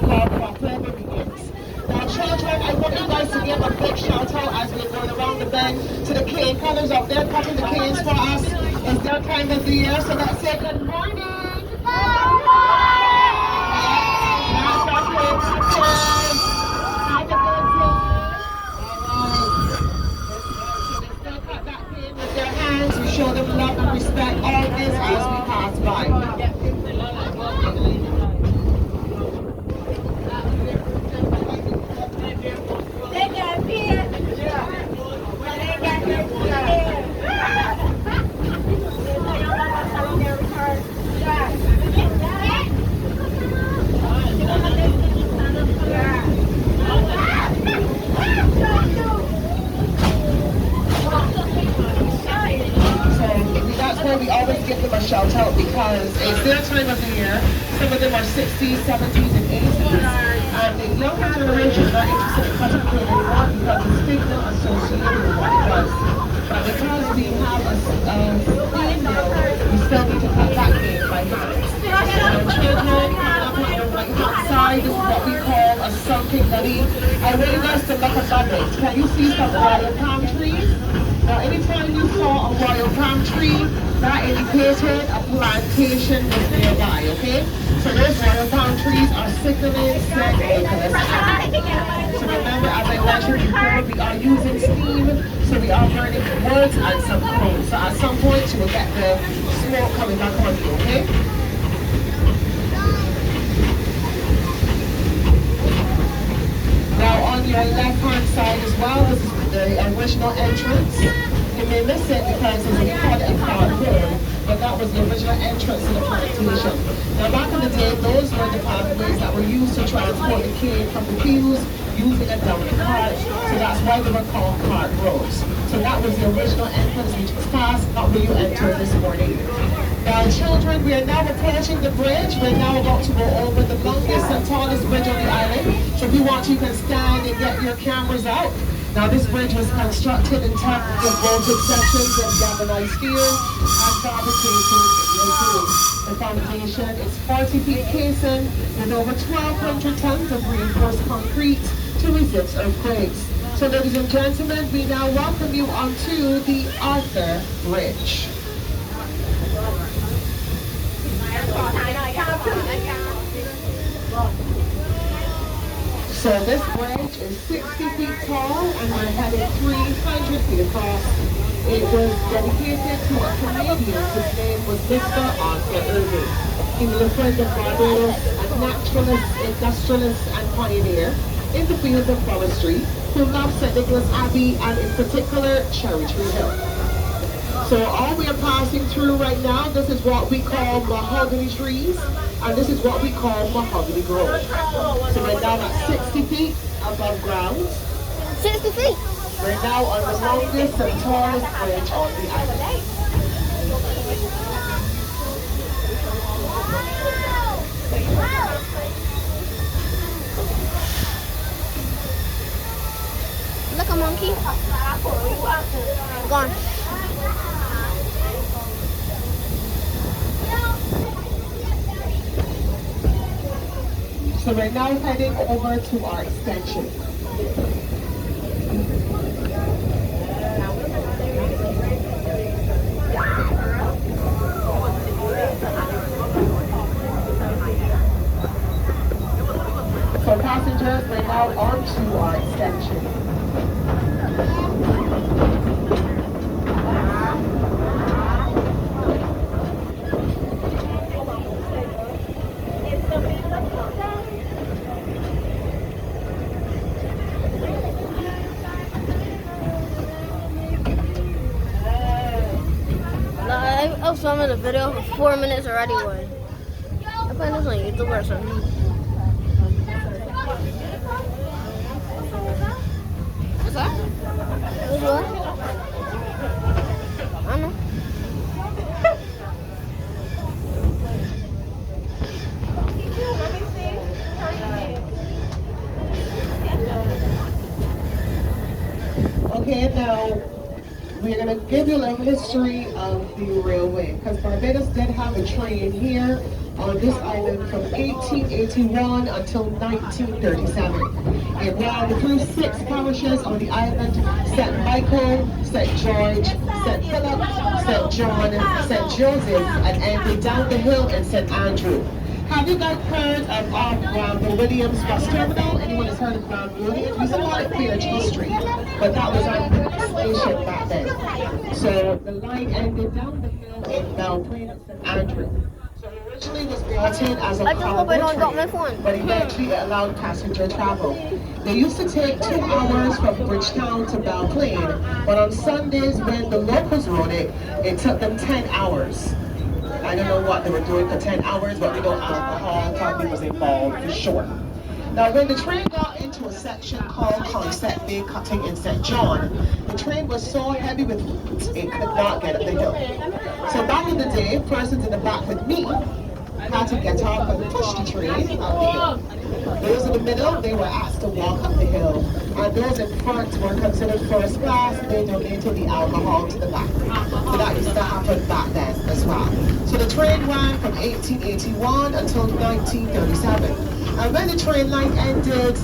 called Whatever Begins. Now, children, I want you guys to give a big shout out as we're going around the bend to the cane colors out there, cutting the canes for us. It's their time of the year, so let's say good morning. Good morning. Yes, that's okay. Have a good day. All right. They still cut that cane with their hands. We show them love and respect always as we pass by. We always give them a shout out because it's their time of the year. Some of them are 60s, 70s, and 80s. And the younger generation is not interested in cutting cane anymore because the stigma associated with what it does. But because we have a theme mill, we still need to cut that cane by hand. So children, coming up on your right hand side, this is what we call a sunken gully. I want you guys to look above it. Can you see some royal palm trees? Now, anytime you saw a royal palm tree, that indicated a plantation was nearby, okay? So those royal palm trees are sickening, set acres. So remember, as I mentioned before, we are using steam, so we are burning wood and some coal. So at some point, you will get the smoke coming back on you, okay? Now on your left-hand side as well, this is the original entrance. You may miss it because we call it a car road, but that was the original entrance to the plantation. Now back in the day, those were the pathways that were used to transport the cane from the fields using a donkey cart. So that's why they were called cart roads. So that was the original entrance, which was past, not where you entered this morning. Now children, we are now approaching the bridge. We're now about to go over the longest and tallest bridge on the island. So if you want, you can stand and get your cameras out. Now this bridge was constructed in terms of bolted sections of galvanized steel and fabricated into the foundation. It's 40 feet casing with over 1,200 tons of reinforced concrete to resist earthquakes. So ladies and gentlemen, we now welcome you onto the Arthur Bridge. So this bridge is 60 feet tall and we're headed 300 feet across. It was dedicated to a Canadian whose name was Mr. Arthur Irving. He was a friend of Barbados, a naturalist, industrialist, and pioneer in the fields of forestry who loved St. Nicholas Abbey and in particular Cherry Tree Hill. So all we are passing through right now, this is what we call mahogany trees, and this is what we call mahogany grove. So we're now at 60 feet above ground. 60 feet? We're now on the longest and tallest bridge on the island. Look, a monkey. Gone. So we're now heading over to our extension. So passengers, we're now on to our extension. I was filming a video for 4 minutes already. I'm putting this on YouTube or something. What's that? What's what? I don't know. Okay, now we're going to give you a little history of the railway because Barbados did have a train here on this island from 1881 until 1937. It ran through 6 parishes on the island: St. Michael, St. George, St. Philip, St. John, St. Joseph, and ended down the hill in St. Andrew. Have you guys heard of Granville Williams bus terminal? Anyone has heard of Granville Williams? We used to call it Clear Street, but that was our station back then. So the line ended down the hill in Belle Plaine and St. Andrew. So it originally was brought in as a I just hope I don't drop my cargo train, phone. but eventually it allowed passenger travel. They used to take 2 hours from Bridgetown to Belle Plaine, but on Sundays when the locals rode it, it took them 10 hours. I don't know what they were doing for 10 hours, but we know alcohol probably was involved for sure. Now, when the train got into a section called Concept Bay Cutting in St. John, the train was so heavy with weight, it could not get up the hill. So back in the day, persons in the back with me had to get off and push the train up the hill. Those in the middle, they were asked to walk up the hill. And those in front were considered first class. They donated the alcohol to the back. So that used to happen back then as well. So the train ran from 1881 until 1937. And when the train line ended,